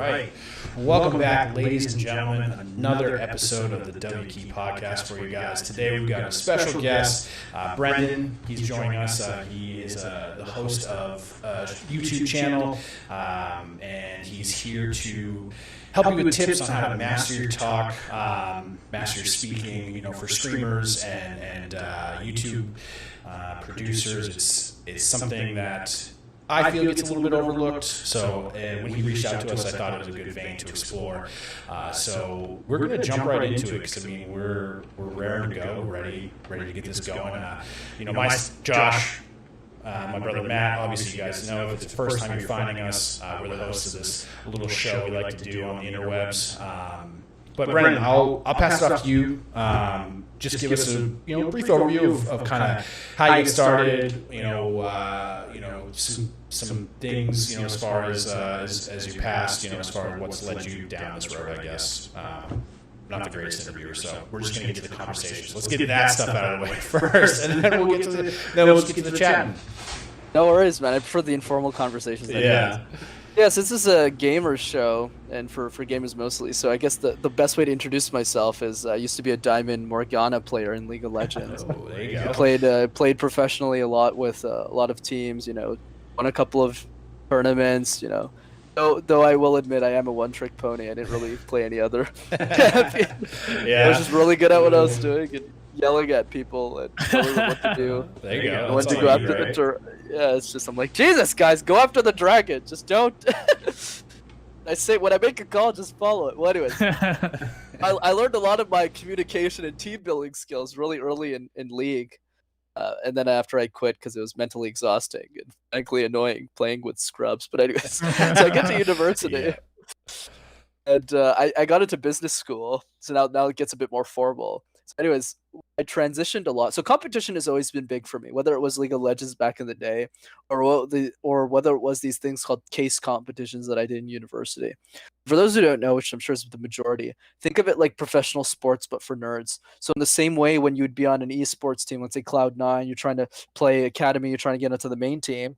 right. Welcome back, ladies and gentlemen. Another episode of the W Key Podcast for you guys. Today we've got a special guest, Brenden. He's joining us. He is the host of a YouTube channel, and he's here to help you with tips on how to master your talk, master your speaking, for streamers and YouTube producers. It's something that I feel gets a little bit overlooked. So when he reached out to us, I thought it was a good vein to explore. So we're going to jump right into it because we're raring to go, ready to get this going. Josh. My brother Matt, obviously you guys know, if it's the first time you're finding us, we're the hosts of this little show we like to do on the interwebs. But Brenden, I'll pass it off to you. Just give us a brief overview of kind of how you get started. Some things as far as your past. As far as what's led you down this road, I guess. Not the greatest interviewer, so we're just going to get to the conversation. So let's get that stuff out of the way first, and then we'll get to the chatting. No worries, man. I prefer the informal conversations. Yeah. Yes, this is a gamer show, and for gamers mostly. So I guess the best way to introduce myself is I used to be a Diamond Morgana player in League of Legends. Oh, there you go. Played professionally a lot with a lot of teams. Won a couple of tournaments. Though I will admit I am a one-trick pony. I didn't really play any other. Yeah. I was just really good at what I was doing and yelling at people and telling them what to do. There you go. When to go after the turret. Yeah, it's just I'm like, Jesus, guys, go after the dragon. Just don't. I say when I make a call, just follow it. Well, anyways, I learned a lot of my communication and team building skills really early in League. And then after I quit because it was mentally exhausting and frankly annoying playing with scrubs. But anyways, so I get to university, and I got into business school. So now it gets a bit more formal. So anyways, I transitioned a lot. So competition has always been big for me, whether it was League of Legends back in the day, or whether it was these things called case competitions that I did in university. For those who don't know, which I'm sure is the majority, think of it like professional sports, but for nerds. So in the same way when you would be on an esports team, let's say Cloud9, you're trying to play Academy, you're trying to get into the main team,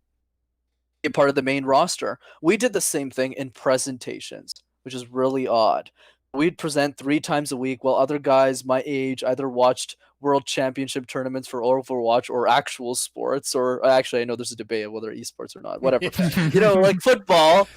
get part of the main roster. We did the same thing in presentations, which is really odd. We'd present 3 times a week while other guys my age either watched World Championship tournaments for Overwatch or actual sports, or actually I know there's a debate of whether esports or not, whatever. Like football,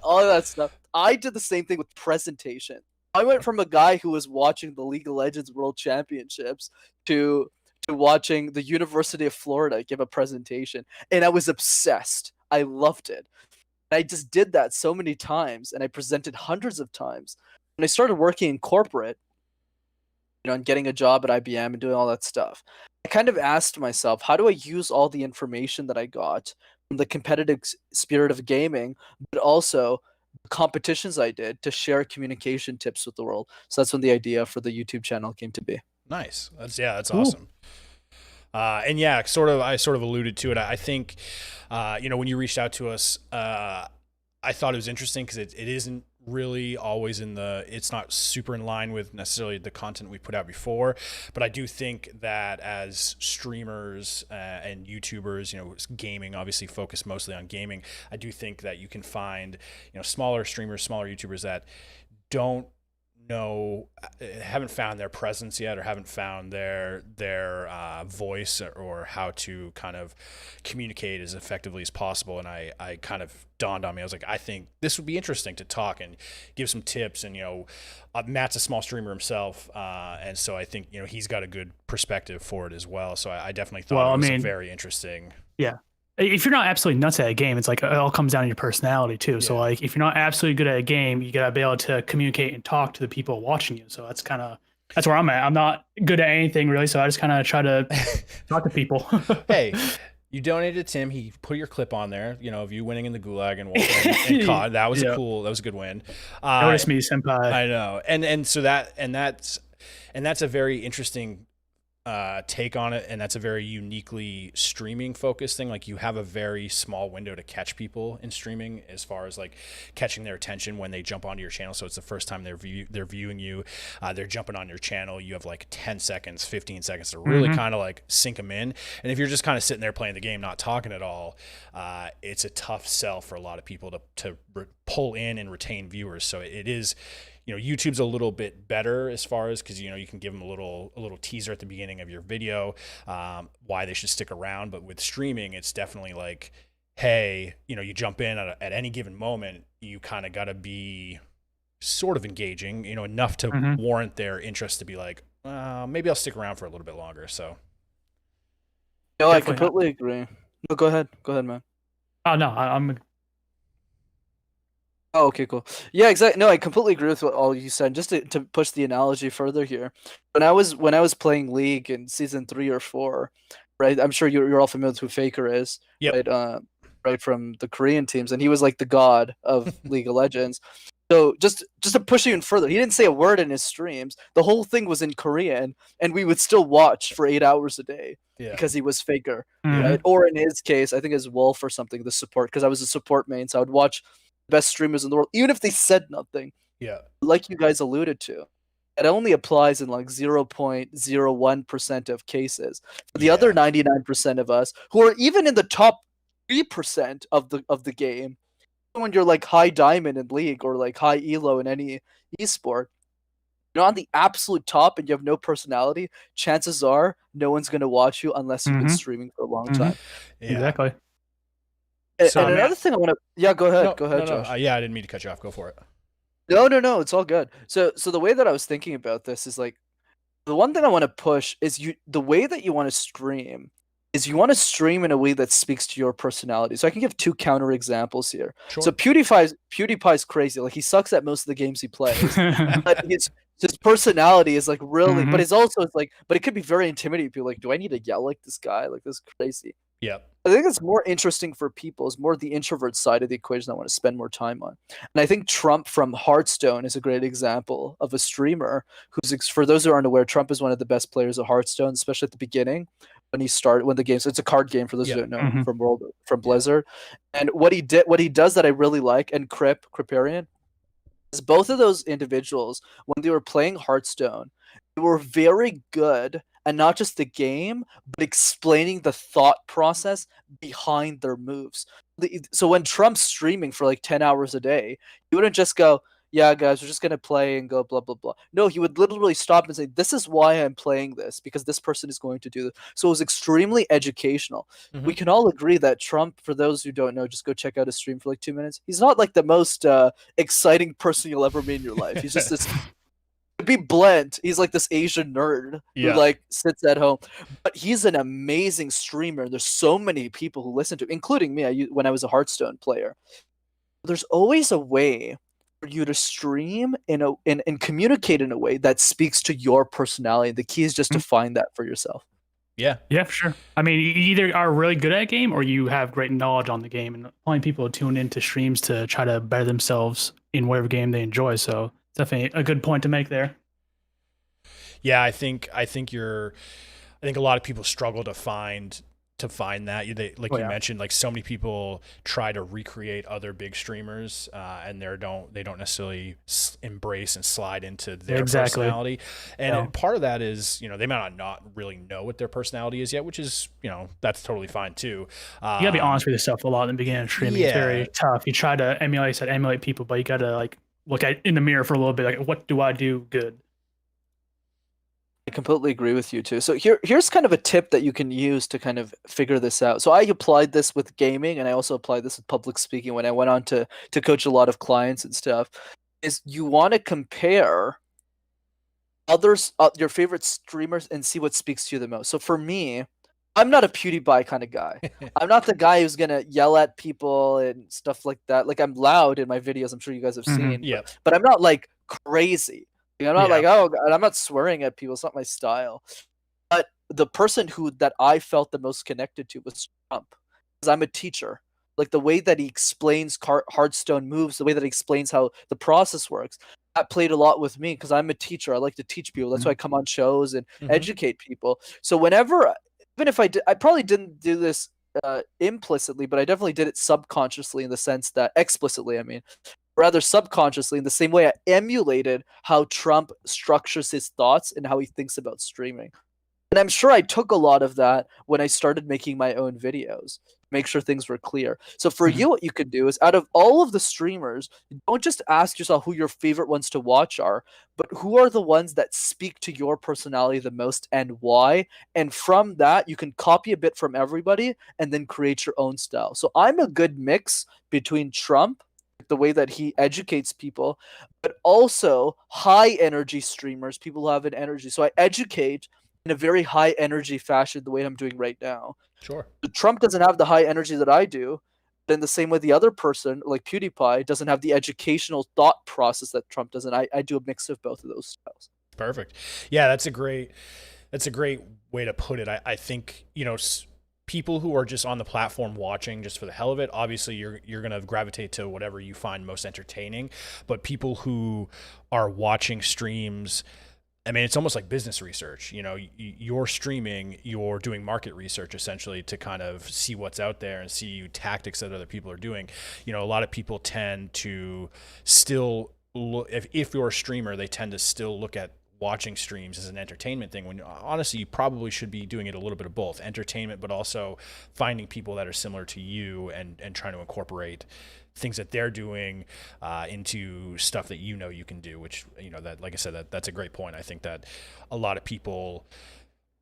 all of that stuff. I did the same thing with presentation. I went from a guy who was watching the League of Legends World Championships to watching the University of Florida give a presentation, and I was obsessed. I loved it. I just did that so many times, and I presented hundreds of times. When I started working in corporate, and getting a job at IBM and doing all that stuff, I kind of asked myself, how do I use all the information that I got from the competitive spirit of gaming, but also the competitions I did to share communication tips with the world? So that's when the idea for the YouTube channel came to be. Nice. That's awesome. I sort of alluded to it. I think, when you reached out to us, I thought it was interesting because it isn't really always it's not super in line with necessarily the content we put out before, but I do think that as streamers and YouTubers, gaming obviously focus mostly on gaming, I do think that you can find smaller streamers, smaller YouTubers that haven't found their presence yet, or haven't found their voice, or how to kind of communicate as effectively as possible. And I kind of dawned on me, I was like, I think this would be interesting to talk and give some tips. And Matt's a small streamer himself, and so I think he's got a good perspective for it as well. So I definitely thought it was very interesting. Yeah. If you're not absolutely nuts at a game, it's like it all comes down to your personality too. Yeah. So like if you're not absolutely good at a game, you gotta be able to communicate and talk to the people watching you. So that's where I'm at. I'm not good at anything really, so I just kind of try to talk to people. Hey, you donated to Tim. He put your clip on there, of you winning in the Gulag and COD. That was cool. That was a good win. Notice me, senpai. I know, and so that's a very interesting take on it, and that's a very uniquely streaming focused thing. Like, you have a very small window to catch people in streaming as far as like catching their attention when they jump onto your channel. So it's the first time they're viewing you, they're jumping on your channel. You have like 10 seconds, 15 seconds to really kind of like sink them in. And if you're just kind of sitting there playing the game, not talking at all, it's a tough sell for a lot of people to pull in and retain viewers. So it is, YouTube's a little bit better as far as, because you can give them a little teaser at the beginning of your video, why they should stick around. But with streaming, it's definitely like, hey, you jump in at any given moment, you kind of got to be sort of engaging, enough to warrant their interest to be like, maybe I'll stick around for a little bit longer. So no, I completely agree. No, go ahead, man. Oh no, I'm. Oh, okay, cool. Yeah, exactly. No, I completely agree with what all you said. Just to push the analogy further here, when I was playing League in season 3 or 4, right? I'm sure you're all familiar with who Faker is, Yep. right? Right, from the Korean teams, and he was like the god of League of Legends. So just to push even further, he didn't say a word in his streams. The whole thing was in Korean, and we would still watch for 8 hours a day because he was Faker, right? Or in his case, I think it's Wolf or something, the support, because I was a support main, so I would watch the best streamers in the world, even if they said nothing. Yeah. Like you guys alluded to, it only applies in like 0.01% of cases. For the other 99% of us, who are even in the top 3% of the game, when you're like high diamond in League or like high elo in any esport, you're on the absolute top and you have no personality, chances are no one's going to watch you unless you've been streaming for a long time. Yeah. Exactly. And another thing I want to... Yeah, go ahead. Go ahead, Josh. Yeah, I didn't mean to cut you off. Go for it. No, it's all good. So the way that I was thinking about this is like, the one thing I want to push is the way that you want to stream is you want to stream in a way that speaks to your personality. So I can give 2 counter examples here. Sure. So PewDiePie's crazy. Like, he sucks at most of the games he plays. But his personality is like really, but it's also like, but it could be very intimidating. People like, do I need to yell like this guy? Like, this is crazy. Yeah. I think it's more interesting for people. It's more the introvert side of the equation I want to spend more time on. And I think Trump from Hearthstone is a great example of a streamer who's, for those who aren't aware, Trump is one of the best players of Hearthstone, especially at the beginning when the game's, it's a card game for those who don't know, from Blizzard. And what he does that I really like, and Kriparian, is both of those individuals, when they were playing Hearthstone, they were very good, and not just the game, but explaining the thought process behind their moves. So when Trump's streaming for like 10 hours a day, he wouldn't just go, yeah, guys, we're just going to play and go blah, blah, blah. No, he would literally stop and say, this is why I'm playing this, because this person is going to do this. So it was extremely educational. We can all agree that Trump, for those who don't know, just go check out his stream for like 2 minutes. He's not like the most exciting person you'll ever meet in your life. He's just this... To be blunt, he's like this Asian nerd who like sits at home, but he's an amazing streamer. There's so many people who listen to him, including me. When I was a Hearthstone player, there's always a way for you to stream and communicate in a way that speaks to your personality. The key is just to find that for yourself. Yeah, for sure. I mean, you either are really good at a game or you have great knowledge on the game, and only people tune into streams to try to better themselves in whatever game they enjoy. So definitely a good point to make there. Yeah, I think a lot of people struggle to find that. You mentioned, like, so many people try to recreate other big streamers, and they don't necessarily embrace and slide into their personality. And part of that is, they might not really know what their personality is yet, which is, that's totally fine too. You gotta be honest with yourself a lot in the beginning of streaming. It's very tough. You try to emulate people, but you gotta like look in the mirror for a little bit. Like, what do I do good? I completely agree with you too. So here's kind of a tip that you can use to kind of figure this out. So I applied this with gaming, and I also applied this with public speaking when I went on to coach a lot of clients and stuff. Is you want to compare others, your favorite streamers, and see what speaks to you the most. So for me, I'm not a PewDiePie kind of guy. I'm not the guy who's gonna yell at people and stuff like that. Like, I'm loud in my videos. I'm sure you guys have seen. But I'm not like crazy. I'm not like, oh God, I'm not swearing at people. It's not my style. But the person that I felt the most connected to was Trump, because I'm a teacher. Like, the way that he explains Hearthstone moves, the way that he explains how the process works, that played a lot with me because I'm a teacher. I like to teach people. That's why I come on shows and educate people. So whenever, even if I probably didn't do this implicitly, but I definitely did it subconsciously, in the sense that, explicitly, I mean, rather subconsciously, in the same way I emulated how Trump structures his thoughts and how he thinks about streaming. And I'm sure I took a lot of that when I started making my own videos. make sure things were clear. So for you, what you could do is, out of all of the streamers, don't just ask yourself who your favorite ones to watch are, but who are the ones that speak to your personality the most and why. And from that, you can copy a bit from everybody and then create your own style. So I'm a good mix between Trump, the way that he educates people, but also high energy streamers, people who have an energy. So I educate in a very high energy fashion, the way I'm doing right now. Sure. Trump doesn't have the high energy that I do. Then the same way the other person, like PewDiePie, doesn't have the educational thought process that Trump does. And I do a mix of both of those styles. Perfect. Yeah, that's a great way to put it. I think, you know, people who are just on the platform watching just for the hell of it, obviously you're going to gravitate to whatever you find most entertaining. But people who are watching streams, I mean, it's almost like business research. You know, you're streaming, you're doing market research essentially to kind of see what's out there and see tactics that other people are doing. You know, a lot of people tend to still look, if you're a streamer, they tend to still look at watching streams as an entertainment thing, when honestly you probably should be doing it a little bit of both, entertainment, but also finding people that are similar to you and trying to incorporate things that they're doing into stuff that you know you can do, which, you know, that, like I said, that's a great point. I think that a lot of people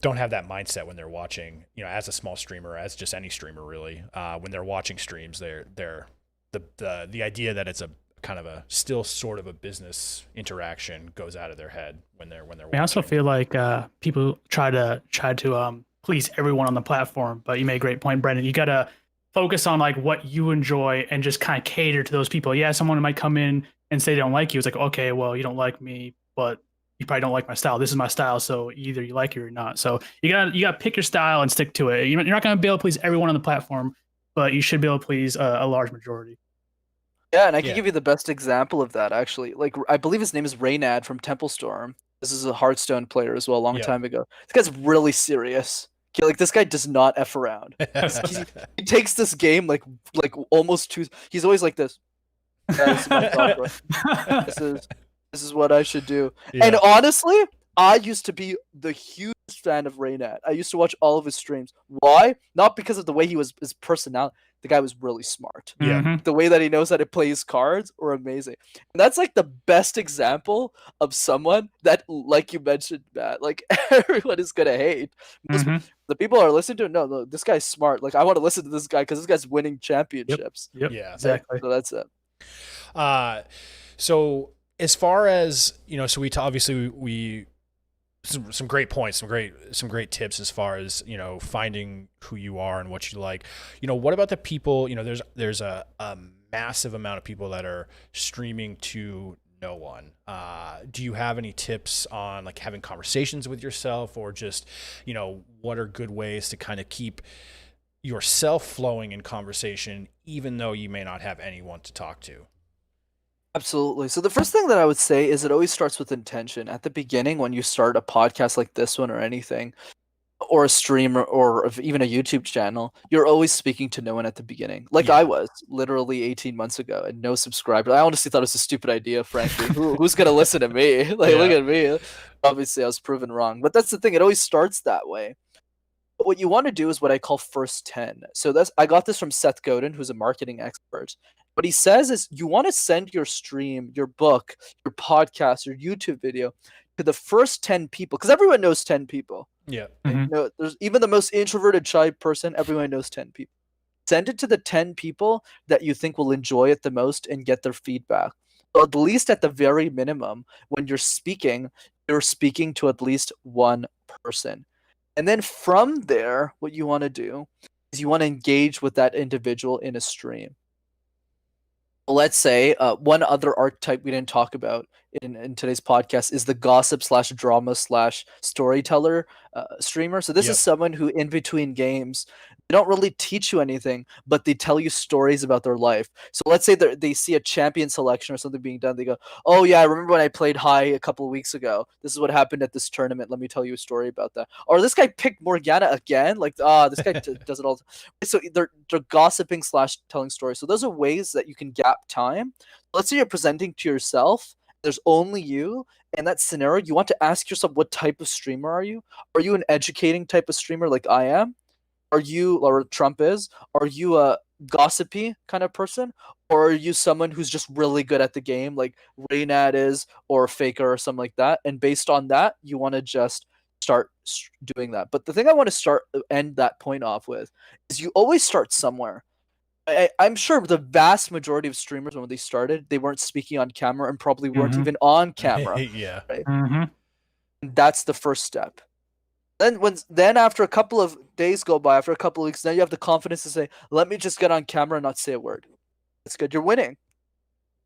don't have that mindset when they're watching, you know, as a small streamer, as just any streamer really, when they're watching streams, they're the idea that it's a kind of a still sort of a business interaction goes out of their head when they're watching. I also feel like people try to please everyone on the platform, but you made a great point, Brenden. You gotta focus on like what you enjoy and just kind of cater to those people. Yeah, someone might come in and say they don't like you. It's like, okay, well, you don't like me, but you probably don't like my style. This is my style, so either you like it or not. So you gotta pick your style and stick to it. You're not gonna be able to please everyone on the platform, but you should be able to please a large majority. Yeah, and I can give you the best example of that, actually. Like, I believe his name is Reynad from Temple Storm. This is a Hearthstone player as well, a long time ago. This guy's really serious. Okay, like, this guy does not F around. He takes this game like almost too. He's always like this. Yeah, this is my thought, this is what I should do. Yeah. And honestly, I used to be the huge fan of Reynad. I used to watch all of his streams. Why? Not because of the way he was, his personality. The guy was really smart. Yeah. The way that he knows how to play his cards are amazing. And that's like the best example of someone that, like you mentioned, Matt, like everyone is gonna hate. The people are listening to it. No, this guy's smart. Like, I want to listen to this guy because this guy's winning championships. Yep. Yeah, exactly. So that's it. So as far as, you know, so obviously we some great points, some great tips as far as, you know, finding who you are and what you like. You know, what about the people, you know, there's a massive amount of people that are streaming to no one. Do you have any tips on like having conversations with yourself, or just, you know, what are good ways to kind of keep yourself flowing in conversation, even though you may not have anyone to talk to? Absolutely. So the first thing that I would say is it always starts with intention. At the beginning, when you start a podcast like this one or anything, or a stream, or even a YouTube channel, you're always speaking to no one at the beginning. Like I was literally 18 months ago, and no subscribers. I honestly thought it was a stupid idea, frankly. Who's going to listen to me? Like, look at me. Obviously, I was proven wrong. But that's the thing. It always starts that way. But what you want to do is what I call first 10. So I got this from Seth Godin, who's a marketing expert. What he says is you want to send your stream, your book, your podcast, your YouTube video to the first 10 people, because everyone knows 10 people. Yeah. You know, there's even the most introverted, shy person, everyone knows 10 people. Send it to the 10 people that you think will enjoy it the most and get their feedback. So at least at the very minimum, when you're speaking to at least one person. And then from there, what you want to do is you want to engage with that individual in a stream. Let's say one other archetype we didn't talk about in today's podcast is the gossip / drama / storyteller streamer. So this is someone who, in between games, they don't really teach you anything, but they tell you stories about their life. So let's say they see a champion selection or something being done. They go, oh yeah, I remember when I played high a couple of weeks ago. This is what happened at this tournament. Let me tell you a story about that. Or this guy picked Morgana again. Like, this guy does it all. So they're gossiping / telling stories. So those are ways that you can gap time. Let's say you're presenting to yourself. There's only you. In that scenario, you want to ask yourself, what type of streamer are you? Are you an educating type of streamer like I am? are you, or Trump is, are you a gossipy kind of person, or are you someone who's just really good at the game, like Reynad is, or Faker or something like that? And based on that, you want to just start doing that. But the thing I want to end that point off with is you always start somewhere. I'm sure the vast majority of streamers, when they started, they weren't speaking on camera and probably weren't Mhm. even on camera. Yeah. Right? hmm That's the first step. Then after a couple of days go by, after a couple of weeks, then you have the confidence to say, "Let me just get on camera and not say a word." That's good. You're winning.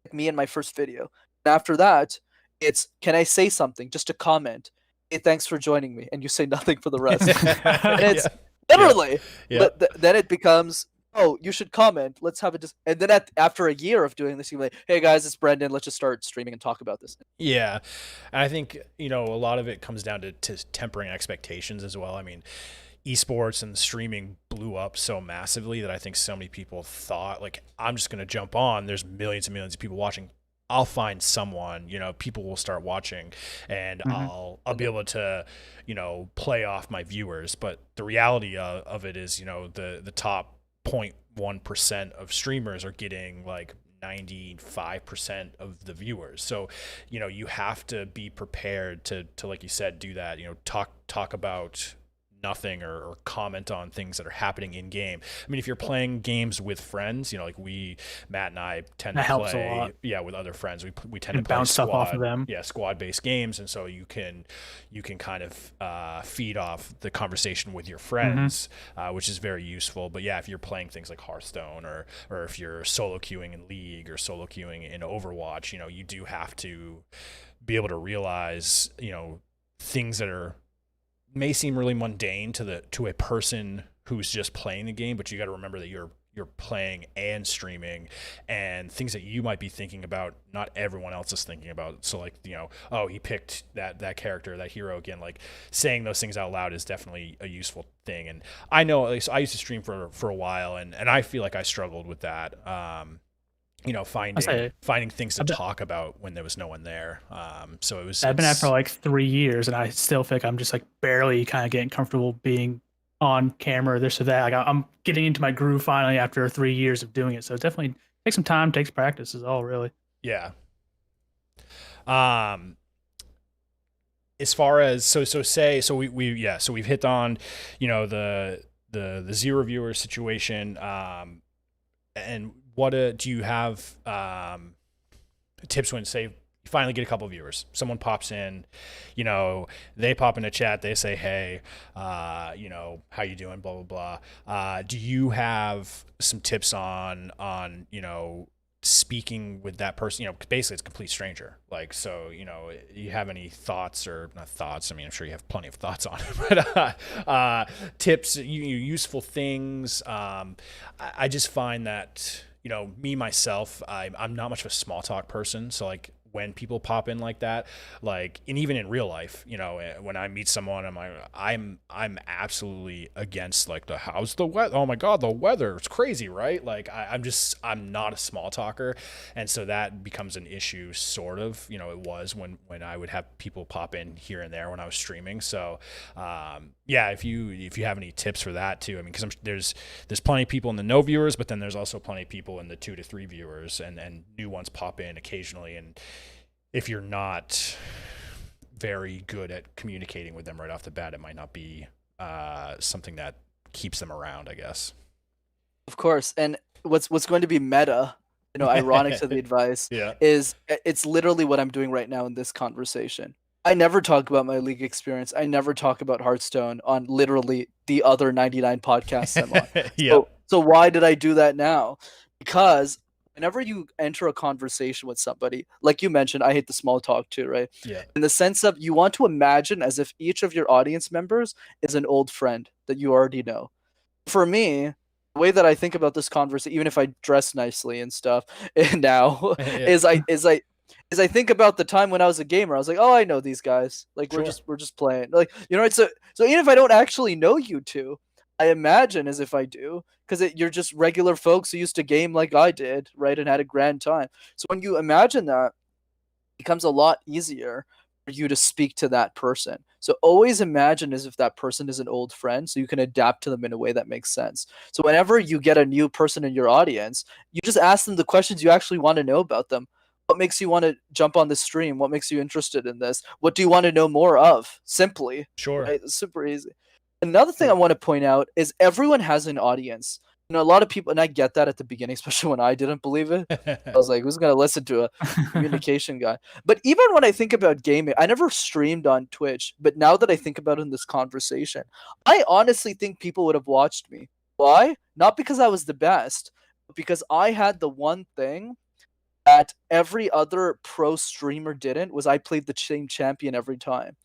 Like me in my first video. And after that, it's, can I say something? Just a comment. Hey, thanks for joining me, and you say nothing for the rest. And it's literally. Yeah. Then it becomes, oh, you should comment. Let's have it. And then after a year of doing this, you're like, hey guys, it's Brenden. Let's just start streaming and talk about this. Yeah. And I think, a lot of it comes down to tempering expectations as well. I mean, esports and streaming blew up so massively that I think so many people thought, like, I'm just going to jump on. There's millions and millions of people watching. I'll find someone, people will start watching, and I'll be able to, play off my viewers. But the reality of it is, the top 0.1% of streamers are getting like 95% of the viewers. So, you have to be prepared to like you said, do that, talk about nothing or comment on things that are happening in game. I mean, if you're playing games with friends, like Matt and I tend That to helps play, a lot. with other friends. We tend And to play bounce stuff off of them. squad based games, and so you can kind of feed off the conversation with your friends, which is very useful. But yeah, if you're playing things like Hearthstone or if you're solo queuing in League or solo queuing in Overwatch, you do have to be able to realize, things that may seem really mundane to a person who's just playing the game, but you got to remember that you're playing and streaming, and things that you might be thinking about, not everyone else is thinking about. So like, oh, he picked that character, that hero again. Like, saying those things out loud is definitely a useful thing. And I know, at least I used to stream for a while, and I feel like I struggled with that. Finding things to talk about when there was no one there. So it was. I've been at for like 3 years, and I still think I'm just like barely kind of getting comfortable being on camera, this or that. Like I'm getting into my groove finally after 3 years of doing it. So it definitely takes some time, takes practice, is all really. Yeah. As far as so we've hit on, the zero viewer situation. And what do you have tips when, say, you finally get a couple of viewers, someone pops in, they pop in a chat, they say, hey, how you doing, blah blah blah. Do you have some tips on speaking with that person? Basically it's a complete stranger, like, so you have any thoughts, or not thoughts, I mean, I'm sure you have plenty of thoughts on it, but tips, useful things. I just find that, me myself, I'm not much of a small talk person, so like when people pop in like that, like, and even in real life, when I meet someone, I'm absolutely against like how's the weather? Oh my God, the weather, it's crazy, right? Like I'm not a small talker. And so that becomes an issue, sort of, it was when I would have people pop in here and there when I was streaming. So, yeah, if you have any tips for that too, I mean, cause there's plenty of people in the no viewers, but then there's also plenty of people in the 2 to 3 viewers, and new ones pop in occasionally. And if you're not very good at communicating with them right off the bat, it might not be something that keeps them around, I guess. Of course. And what's going to be meta, ironic to the advice, Yeah. is it's literally what I'm doing right now in this conversation. I never talk about my League experience. I never talk about Hearthstone on literally the other 99 podcasts I'm on. Yeah. So why did I do that now? Because whenever you enter a conversation with somebody, like you mentioned, I hate the small talk too, right? Yeah. In the sense of, you want to imagine as if each of your audience members is an old friend that you already know. For me, the way that I think about this conversation, even if I dress nicely and stuff now, is I think about the time when I was a gamer. I was like, oh, I know these guys. Like, Sure. we're just playing. Like, so even if I don't actually know you two, I imagine as if I do, because you're just regular folks who used to game like I did, right, and had a grand time. So when you imagine that, it becomes a lot easier for you to speak to that person. So always imagine as if that person is an old friend, so you can adapt to them in a way that makes sense. So whenever you get a new person in your audience, you just ask them the questions you actually want to know about them. What makes you want to jump on the stream? What makes you interested in this? What do you want to know more of? Simply. Sure. Right? It's super easy. Another thing I want to point out is everyone has an audience. You know, a lot of people, and I get that at the beginning, especially when I didn't believe it. I was like, who's going to listen to a communication guy? But even when I think about gaming, I never streamed on Twitch. But now that I think about it in this conversation, I honestly think people would have watched me. Why? Not because I was the best, but because I had the one thing that every other pro streamer didn't, was I played the same champion every time.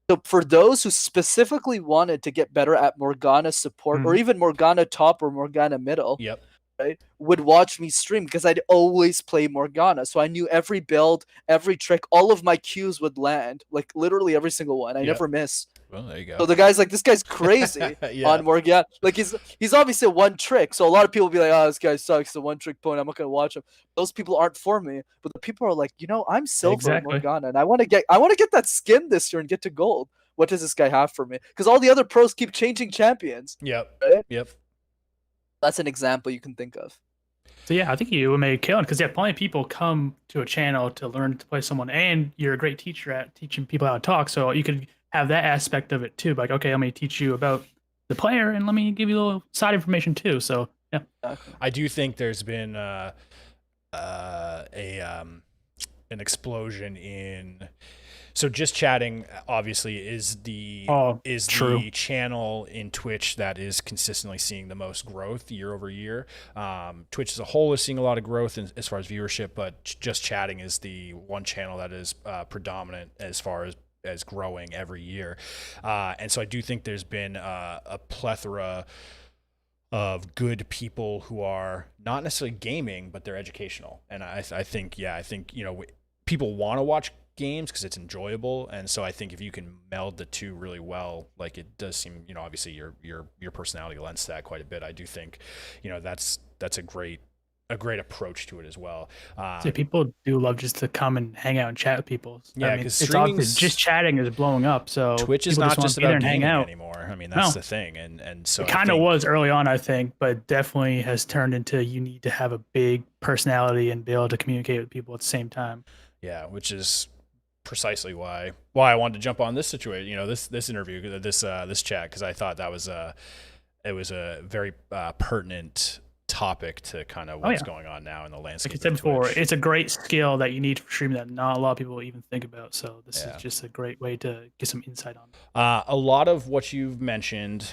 So for those who specifically wanted to get better at Morgana support, or even Morgana top or Morgana middle, Yep. right, would watch me stream because I'd always play Morgana. So I knew every build, every trick, all of my Qs would land, like literally every single one. I never miss. Well, there you go. So the guy's like, this guy's crazy on Morgana. Like he's obviously a one trick. So a lot of people will be like, oh, this guy sucks. He's a one trick pony. I'm not gonna watch him. Those people aren't for me. But the people are like, you know, I'm silver in Morgana, and I want to get that skin this year and get to gold. What does this guy have for me? Because all the other pros keep changing champions. Yep. Right? Yep. That's an example you can think of. So yeah, I think you would make a killing because plenty of people come to a channel to learn to play someone, and you're a great teacher at teaching people how to talk. So you could have that aspect of it too. Like, okay, let me teach you about the player, and let me give you a little side information too. So yeah, I do think there's been an explosion in. So just chatting obviously is the channel in Twitch that is consistently seeing the most growth year over year. Twitch as a whole is seeing a lot of growth as far as viewership, but just chatting is the one channel that is predominant as far as growing every year. And so I do think there's been a plethora of good people who are not necessarily gaming, but they're educational. And I think, you know, people want to watch games because it's enjoyable, and so I think if you can meld the two really well, like it does seem, you know, obviously your personality lends to that quite a bit. I do think, you know, that's a great approach to it as well. So people do love just to come and hang out and chat with people. Yeah, because it's obvious just chatting is blowing up. So Twitch is not just about gaming anymore. I mean, that's the thing, and so it kind of was early on, I think, but definitely has turned into you need to have a big personality and be able to communicate with people at the same time. Yeah, which is precisely why I wanted to jump on this situation, you know, this interview, this chat, because I thought that was it was a very pertinent topic to kind of what's going on now in the landscape. Like I said before, it's a great skill that you need for streaming that not a lot of people even think about. So this is just a great way to get some insight on. A lot of what you've mentioned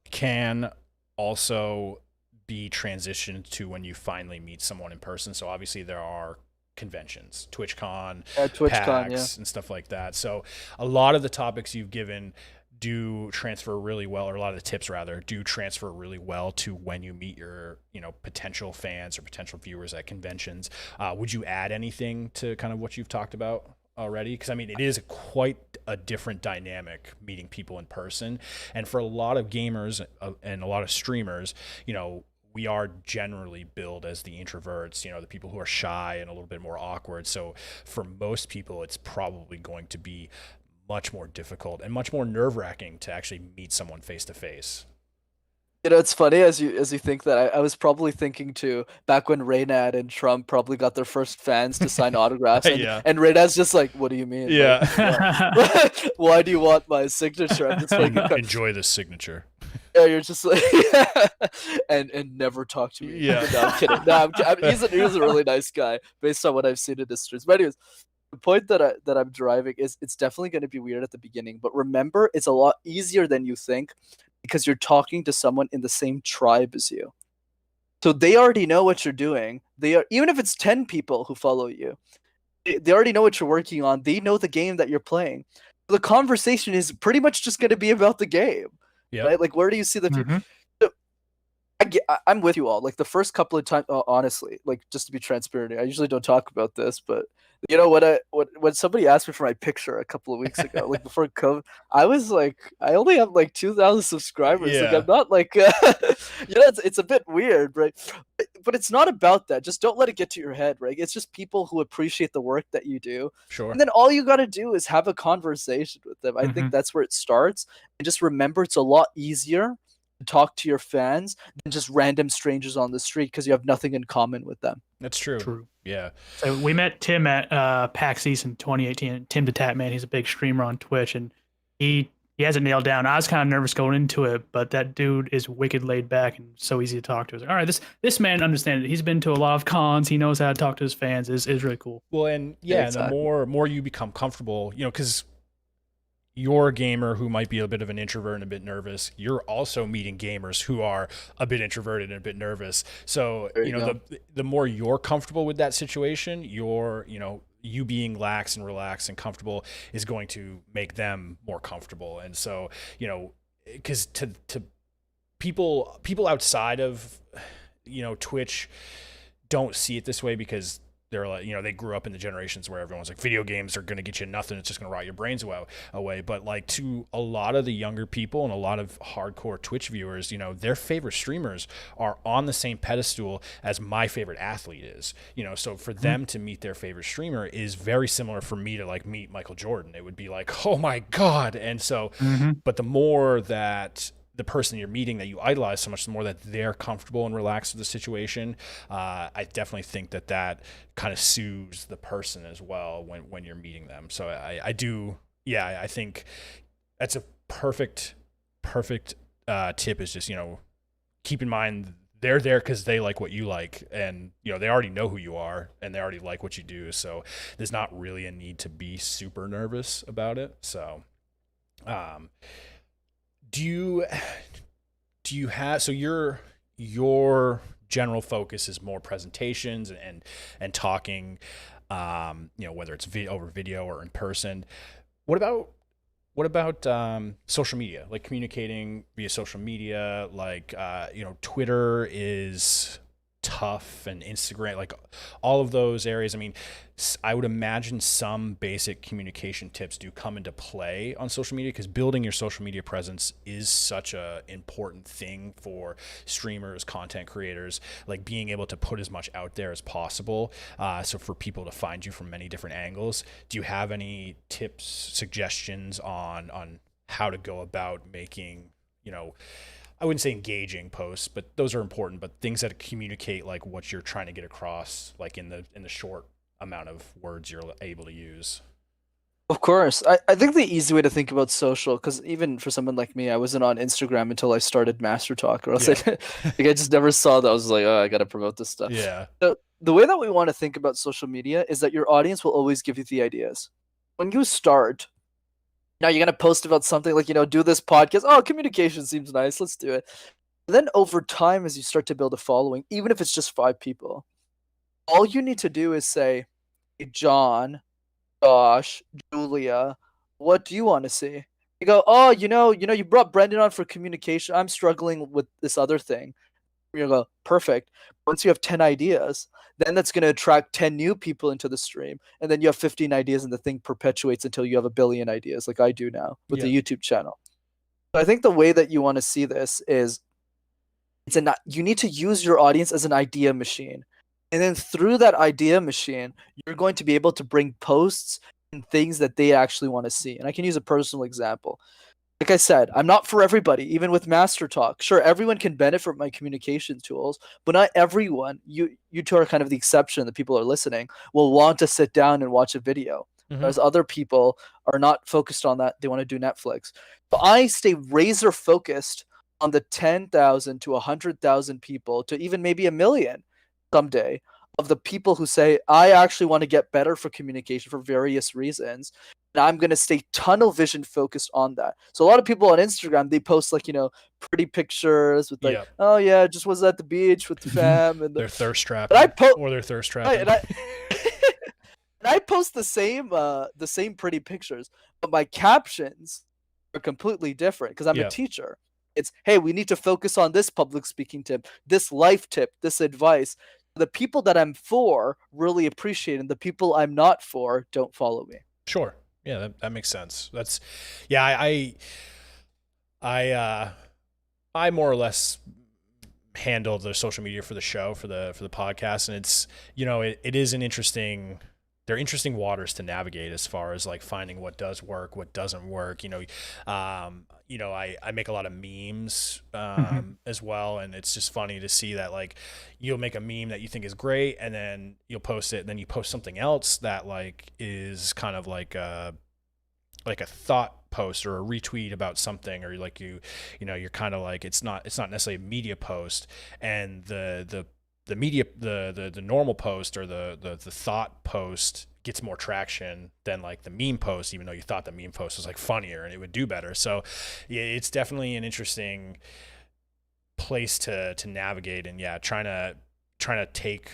can also be transitioned to when you finally meet someone in person. So obviously there are conventions, TwitchCon, PAX, and stuff like that. So a lot of the topics you've given do transfer really well, or a lot of the tips rather do transfer really well to when you meet your, you know, potential fans or potential viewers at conventions. Would you add anything to kind of what you've talked about already? Because I mean, it is quite a different dynamic meeting people in person, and for a lot of gamers and a lot of streamers, you know, we are generally billed as the introverts, you know, the people who are shy and a little bit more awkward. So for most people, it's probably going to be much more difficult and much more nerve-wracking to actually meet someone face to face. You know, it's funny as you think that. I was probably thinking too, back when Reynad and Trump probably got their first fans to sign autographs, and Reynad's just like, "What do you mean? Yeah, like, why do you want my signature?" I'm just like, enjoy this signature. Yeah, you're just like, and never talk to me. Yeah, no, I'm kidding. No, he's a really nice guy based on what I've seen in the streets. But anyways, the point that I'm driving is it's definitely going to be weird at the beginning, but remember, it's a lot easier than you think because you're talking to someone in the same tribe as you. So they already know what you're doing. Even if it's 10 people who follow you, they already know what you're working on. They know the game that you're playing. The conversation is pretty much just going to be about the game. Right? Like, where do you see the future? So I'm with you all. Like the first couple of times, honestly, like just to be transparent, I usually don't talk about this, but you know when somebody asked me for my picture a couple of weeks ago, like before COVID, I was like, I only have like 2,000 subscribers. Like Yeah. I'm not like, it's a bit weird, right? But it's not about that. Just don't let it get to your head, right? It's just people who appreciate the work that you do, Sure. and then all you got to do is have a conversation with them. I think that's where it starts, and just remember, it's a lot easier to talk to your fans than just random strangers on the street because you have nothing in common with them. That's true. True. Yeah. So we met Tim at PAX East in 2018. Tim the Tap Man, he's a big streamer on Twitch, and he has it nailed down. I was kind of nervous going into it, but that dude is wicked laid back and so easy to talk to. I was like, all right, this man understands it. He's been to a lot of cons. He knows how to talk to his fans. Is really cool. Well, and yeah, Exactly. and the more you become comfortable, because you're a gamer who might be a bit of an introvert and a bit nervous. You're also meeting gamers who are a bit introverted and a bit nervous. So, There you go. the more you're comfortable with that situation, you being lax and relaxed and comfortable is going to make them more comfortable. And so, because to people outside of, Twitch don't see it this way because they're like, they grew up in the generations where everyone's like, video games are going to get you nothing. It's just going to rot your brains away. But like to a lot of the younger people and a lot of hardcore Twitch viewers, their favorite streamers are on the same pedestal as my favorite athlete is, so for them to meet their favorite streamer is very similar for me to like meet Michael Jordan. It would be like, oh my God. And so, but the more that the person you're meeting that you idolize so much, the more that they're comfortable and relaxed with the situation, I definitely think that kind of soothes the person as well when you're meeting them. So I do, yeah, I think that's a perfect tip is just, keep in mind they're there because they like what you like, and they already know who you are and they already like what you do. So there's not really a need to be super nervous about it. So, do you have, so your general focus is more presentations and talking, whether it's over video or in person. What about social media, like communicating via social media? Like Twitter is tough, and Instagram, like all of those areas. I mean, I would imagine some basic communication tips do come into play on social media, because building your social media presence is such a important thing for streamers, content creators, like being able to put as much out there as possible, so for people to find you from many different angles. Do you have any tips, suggestions on how to go about making, I wouldn't say engaging posts, but those are important, but things that communicate like what you're trying to get across, like in the short amount of words you're able to use? Of course. I think the easy way to think about social, because even for someone like me, I wasn't on Instagram until I started Master Talk, or else Yeah. like I just never saw that. I was like, oh, I gotta promote this stuff. Yeah. So the way that we want to think about social media is that your audience will always give you the ideas. When you start, now you're gonna post about something like, do this podcast. Oh, communication seems nice. Let's do it. Then over time, as you start to build a following, even if it's just 5 people, all you need to do is say, hey, John, Josh, Julia, what do you want to see? You go, oh, you brought Brenden on for communication. I'm struggling with this other thing. You go, perfect. Once you have 10 ideas, then that's going to attract 10 new people into the stream. And then you have 15 ideas, and the thing perpetuates until you have 1 billion ideas, like I do now with the YouTube channel. So I think the way that you want to see this is you need to use your audience as an idea machine. And then through that idea machine, you're going to be able to bring posts and things that they actually want to see. And I can use a personal example. Like I said, I'm not for everybody, even with Master Talk. Sure, everyone can benefit from my communication tools, but not everyone, you two are kind of the exception, the people who are listening, will want to sit down and watch a video. Whereas other people are not focused on that. They want to do Netflix. But I stay razor focused on the 10,000 to 100,000 people, to even maybe 1 million someday, of the people who say, I actually want to get better for communication for various reasons. And I'm going to stay tunnel vision focused on that. So a lot of people on Instagram, they post like, pretty pictures with like, Yep. oh yeah, just was at the beach with the fam. And They're thirst trapped, or they're thirst right, trapping. and I post the same pretty pictures, but my captions are completely different because I'm Yeah. a teacher. It's, hey, we need to focus on this public speaking tip, this life tip, this advice. The people that I'm for really appreciate it, and the people I'm not for don't follow me. Sure. Yeah, that makes sense. That's, yeah, I more or less handle the social media for the show, for the podcast, and it's, it is an interesting, they're interesting waters to navigate as far as like finding what does work, what doesn't work. I make a lot of memes as well, and it's just funny to see that like you'll make a meme that you think is great, and then you'll post it, and then you post something else that like is kind of like a thought post or a retweet about something, or like you're kind of like, it's not necessarily a media post, and the media, the normal post or the thought post gets more traction than like the meme post, even though you thought the meme post was like funnier and it would do better. So yeah, it's definitely an interesting place to navigate, and yeah, trying to take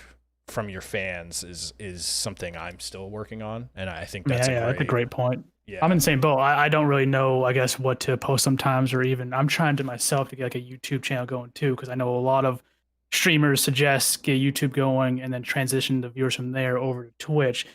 from your fans is something I'm still working on, and I think that's that's a great point. Yeah. I'm in the same boat. I don't really know, I guess, what to post sometimes, or even I'm trying to myself to get like a YouTube channel going too, because I know a lot of streamers suggest get YouTube going and then transition the viewers from there over to Twitch.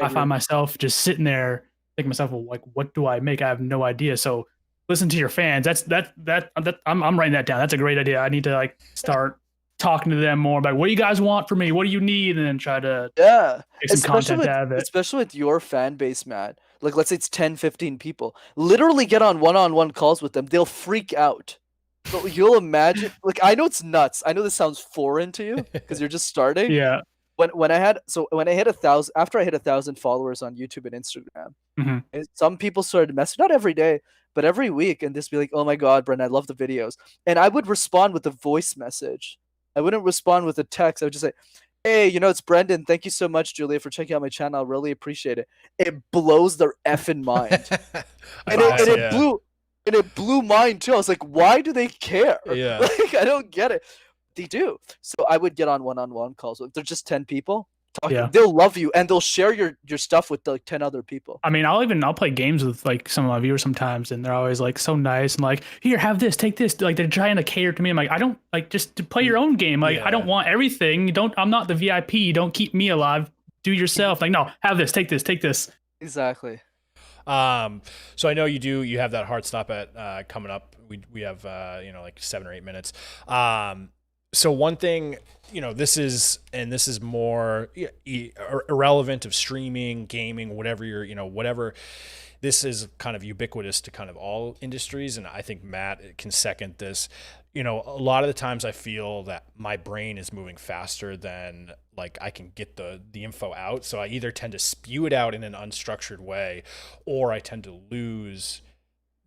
I find myself just sitting there thinking myself, well, like, what do I make? I have no idea. So listen to your fans. I'm writing that down. That's a great idea. I need to like start talking to them more about what do you guys want from me? What do you need? And then try to make some content out of it. Especially with your fan base, Matt. Like, let's say it's 10, 15 people. Literally get on one-on-one calls with them. They'll freak out. So you'll imagine, like, I know it's nuts. I know this sounds foreign to you because you're just starting. Yeah. When I hit 1,000, after I hit 1,000 followers on YouTube and Instagram, and some people started messaging, not every day, but every week, and just be like, "Oh my God, Brenden, I love the videos." And I would respond with a voice message. I wouldn't respond with a text. I would just say, "Hey, it's Brenden. Thank you so much, Julia, for checking out my channel. I really appreciate it." It blows their effing mind, and it blew mine too. I was like, "Why do they care?" Yeah, like, I don't get it. They do. So I would get on one-on-one calls. If they're just 10 people, they'll love you, and they'll share your stuff with like 10 other people. I mean, I'll play games with like some of my viewers sometimes, and they're always like so nice and like, here, have this, take this. Like they're trying to cater to me. I'm like, I don't like, just to play your own game. Like I don't want everything. I'm not the VIP. Don't keep me alive. Do yourself. Like, no, have this, take this. Exactly. So I know you have that hard stop at coming up. We have like 7 or 8 minutes. So one thing, this is more irrelevant of streaming, gaming, whatever whatever. This is kind of ubiquitous to kind of all industries, and I think Matt can second this. A lot of the times I feel that my brain is moving faster than like I can get the info out. So I either tend to spew it out in an unstructured way, or I tend to lose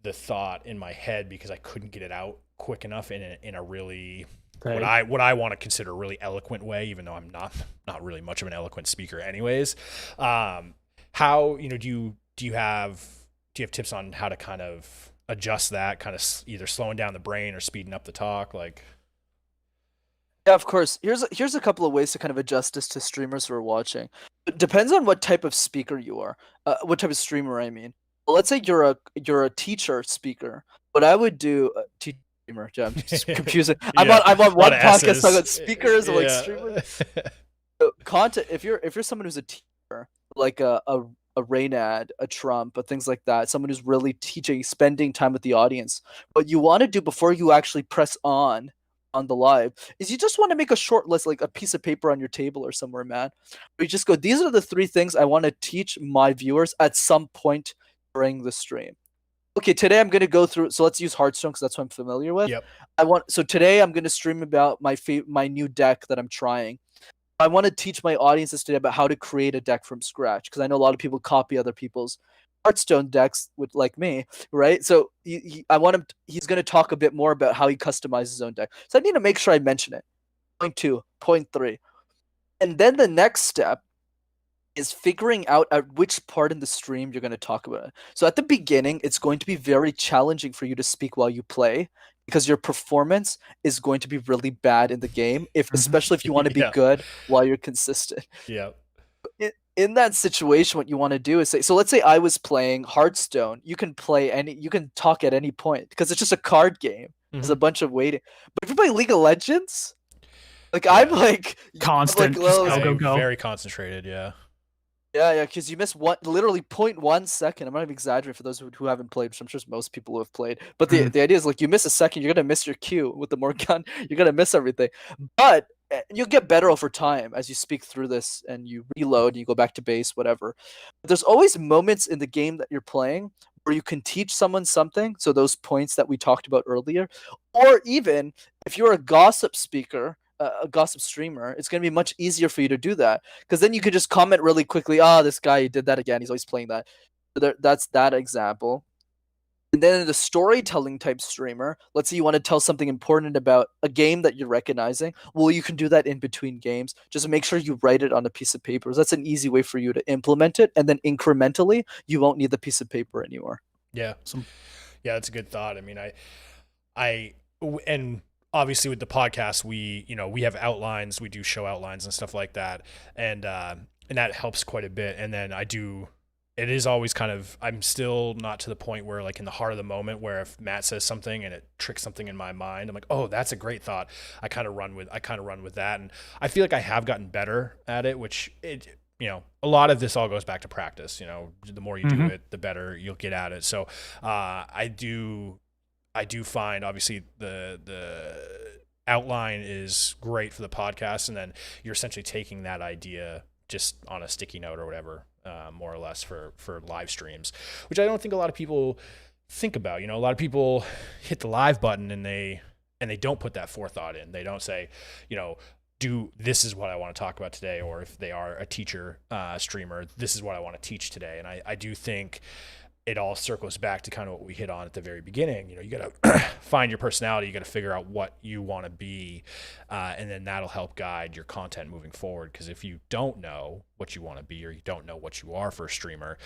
the thought in my head because I couldn't get it out quick enough in a really what I want to consider a really eloquent way, even though I'm not really much of an eloquent speaker anyways. How do you have tips on how to kind of adjust that, kind of either slowing down the brain or speeding up the talk? Like, yeah, of course. Here's a couple of ways to kind of adjust this to streamers who are watching. It depends on what type of speaker you are, what type of streamer I mean. Well, let's say you're a teacher speaker. What I would do, streamer, yeah, I'm just confusing. I'm on one podcast talking about speakers or like streamers. So, content. If you're someone who's a teacher, like a Reynad, a Trump, things like that, someone who's really teaching, spending time with the audience, what you want to do before you actually press on the live is you just want to make a short list, like a piece of paper on your table or somewhere, man. Where you just go, these are the 3 things I want to teach my viewers at some point during the stream. Okay, today I'm going to go through, so let's use Hearthstone because that's what I'm familiar with. Yep. So today I'm going to stream about my new deck that I'm trying. I want to teach my audiences today about how to create a deck from scratch, because I know a lot of people copy other people's Hearthstone decks with, like me, right? So he's going to talk a bit more about how he customizes his own deck. So I need to make sure I mention it. Point 2, point 3. And then the next step is figuring out at which part in the stream you're going to talk about it. So at the beginning, it's going to be very challenging for you to speak while you play, because your performance is going to be really bad in the game, especially if you want to be good while you're consistent. Yeah. in that situation, what you want to do is say, so let's say I was playing Hearthstone. You can talk at any point because it's just a card game. There's a bunch of waiting. But if you play League of Legends, like I'm like Constant, I'm just like, go. Very concentrated, yeah. Yeah, because you miss literally 0.1 second. I'm not even exaggerating for those who haven't played, which I'm sure most people who have played. But the idea is like you miss a second, you're gonna miss your cue with the Morgan. You're gonna miss everything. But you'll get better over time as you speak through this and you reload and you go back to base, whatever. But there's always moments in the game that you're playing where you can teach someone something. So those points that we talked about earlier, or even if you're a gossip speaker, a gossip streamer, it's going to be much easier for you to do that because then you could just comment really quickly. This guy did that again. He's always playing that. That's that example. And then the storytelling type streamer, let's say you want to tell something important about a game that you're recognizing. Well, you can do that in between games. Just make sure you write it on a piece of paper. That's an easy way for you to implement it. And then incrementally, you won't need the piece of paper anymore. Yeah. Yeah, that's a good thought. I mean, and obviously with the podcast, we have outlines, we do show outlines and stuff like that. And that helps quite a bit. And then it is always kind of, I'm still not to the point where like in the heart of the moment where if Matt says something and it tricks something in my mind, I'm like, oh, that's a great thought. I kind of run with that. And I feel like I have gotten better at it, which a lot of this all goes back to practice. The more you do it, the better you'll get at it. So I do find obviously the outline is great for the podcast. And then you're essentially taking that idea just on a sticky note or whatever, more or less for live streams, which I don't think a lot of people think about. A lot of people hit the live button and they don't put that forethought in. They don't say, this is what I want to talk about today. Or if they are a teacher streamer, this is what I want to teach today. And I do think it all circles back to kind of what we hit on at the very beginning. You got to find your personality. You got to figure out what you want to be. And then that'll help guide your content moving forward. Because if you don't know what you want to be, or you don't know what you are for a streamer,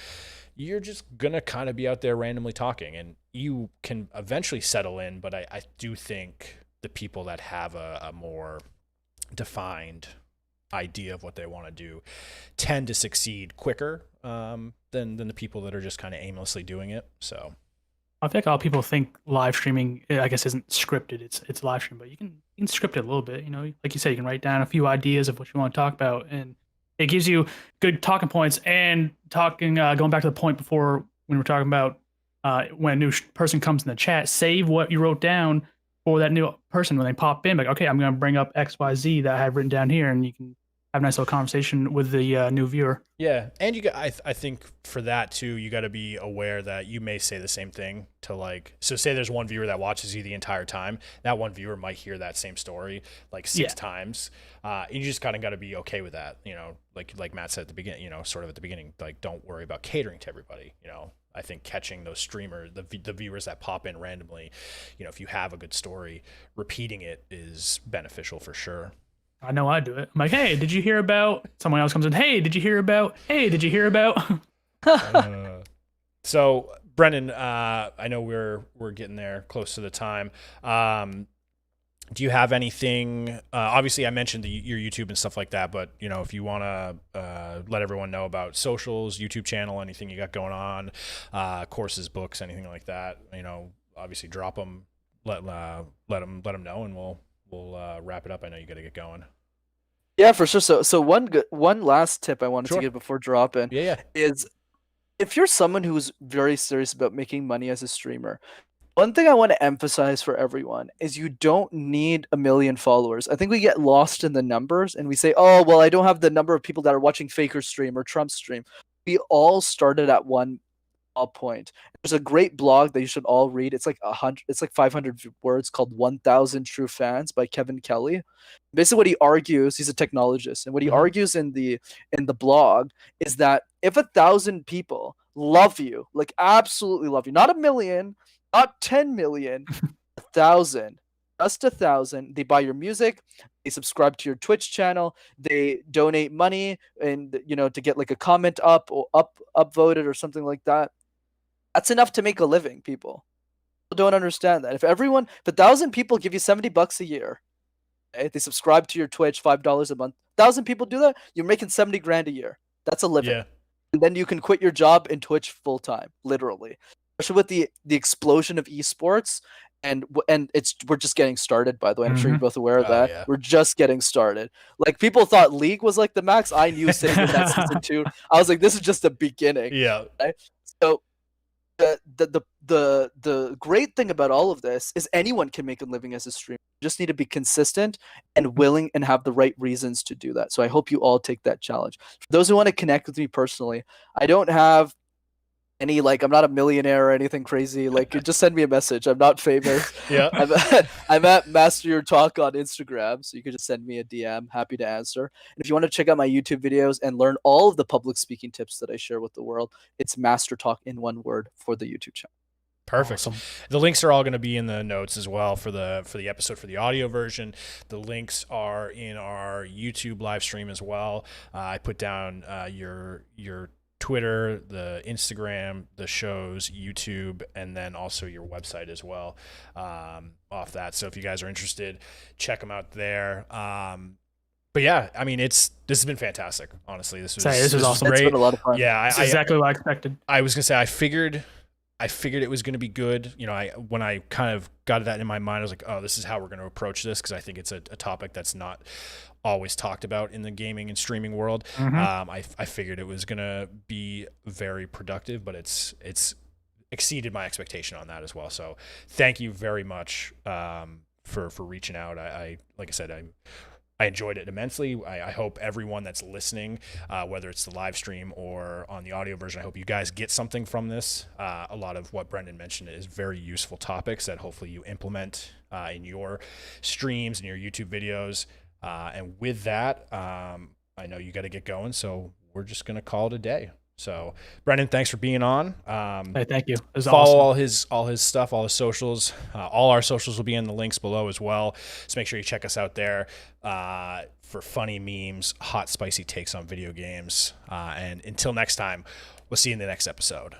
you're just going to kind of be out there randomly talking, and you can eventually settle in. But I do think the people that have a more defined idea of what they want to do tend to succeed quicker than the people that are just kind of aimlessly doing it. So I think a lot of people think live streaming, I guess, isn't scripted. It's live stream, but you can script it a little bit. Like you said, you can write down a few ideas of what you want to talk about, and it gives you good talking points. And going back to the point before when we were talking about when a new person comes in the chat, save what you wrote down for that new person when they pop in. Like, okay, I'm going to bring up XYZ that I have written down here, and you can have a nice little conversation with the new viewer. Yeah, and I think for that too, you got to be aware that you may say the same thing to so say there's one viewer that watches you the entire time. That one viewer might hear that same story like 6 times. And you just kind of got to be okay with that. Like Matt said at the beginning, sort of at the beginning, like don't worry about catering to everybody. I think catching those streamers, the viewers that pop in randomly, if you have a good story, repeating it is beneficial for sure. I know I do it. I'm like, hey, did you hear about? Someone else comes in, hey, did you hear about? Hey, did you hear about? So, Brenden, I know we're getting there close to the time. Do you have anything? Obviously, I mentioned your YouTube and stuff like that, but if you want to let everyone know about socials, YouTube channel, anything you got going on, courses, books, anything like that, obviously drop them, let them know, and we'll wrap it up. I know you got to get going. Yeah, for sure. So one last tip I wanted to give before dropping is if you're someone who's very serious about making money as a streamer, one thing I want to emphasize for everyone is you don't need 1 million followers. I think we get lost in the numbers and we say, oh, well, I don't have the number of people that are watching Faker stream or Trump stream. We all started at one point. There's a great blog that you should all read. It's like 500 words called 1000 True Fans by Kevin Kelly. Basically what he argues, he's a technologist, and what he argues in the blog is that if 1,000 people love you, like absolutely love you, not 1 million, not 10 million, 1,000, just 1,000, they buy your music, they subscribe to your Twitch channel, they donate money and to get like a comment up or upvoted or something like that. That's enough to make a living, people. People don't understand that. If 1,000 people give you $70 a year, okay, they subscribe to your Twitch, $5 a month, 1,000 people do that, you're making 70 grand a year. That's a living. Yeah. And then you can quit your job in Twitch full time, literally. Especially with the explosion of esports, and we're just getting started. By the way, I'm sure you're both aware of Oh, that. yeah. We're just getting started. Like, people thought League was like the max. I knew sitting in that season 2. I was like, this is just the beginning. Yeah. Right? So the great thing about all of this is anyone can make a living as a streamer. You just need to be consistent and willing and have the right reasons to do that. So I hope you all take that challenge. For those who want to connect with me personally, I don't have any, like, I'm not a millionaire or anything crazy. Like, just send me a message. I'm not famous. Yeah. I'm at Master Your Talk on Instagram, so you can just send me a DM. Happy to answer. And if you want to check out my YouTube videos and learn all of the public speaking tips that I share with the world, it's Master Talk in one word for the YouTube channel. Perfect. Awesome. The links are all going to be in the notes as well for the episode, for the audio version. The links are in our YouTube live stream as well. I put down your Twitter, the Instagram, the show's YouTube, and then also your website as well off that. So if you guys are interested, check them out there. But yeah, I mean, this has been fantastic. Honestly, this was awesome. great. It's been a lot of fun. Yeah, That's exactly what I expected. I was gonna say I figured it was going to be good. You know, when I kind of got that in my mind, I was like, oh, this is how we're going to approach this, because I think it's a topic that's not always talked about in the gaming and streaming world. I figured it was going to be very productive, but it's exceeded my expectation on that as well. So thank you very much for reaching out. I like I said, I enjoyed it immensely. I hope everyone that's listening, whether it's the live stream or on the audio version, I hope you guys get something from this. A lot of what Brenden mentioned is very useful topics that hopefully you implement in your streams and your YouTube videos. And with that, I know you got to get going, so we're just going to call it a day. So, Brenden, thanks for being on. Hey, thank you. It was follow awesome. all his stuff, all his socials. All our socials will be in the links below as well. So make sure you check us out there for funny memes, hot, spicy takes on video games. And until next time, we'll see you in the next episode.